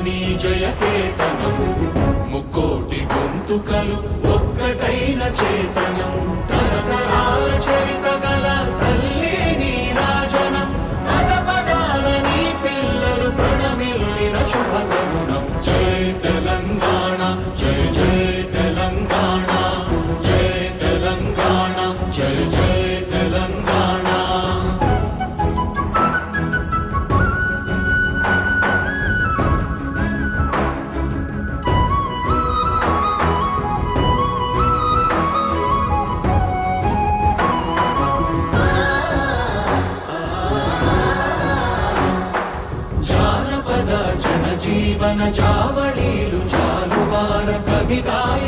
నీ జయకేతనం ముక్కోటి గొంతుకలు ఒక్కటైన చేతనం తరతరాల చరిత గల తల్లి నీ రాజనం పద పదాల నీ పిల్లలు ప్రణమిల్లిన శుభతరుణం జై తెలంగాణ జై జై తెలంగాణ జై తెలంగాణ జై జై తెలంగాణ. జానపద జనజీవన జావళీలు జాలువార కవి గాయ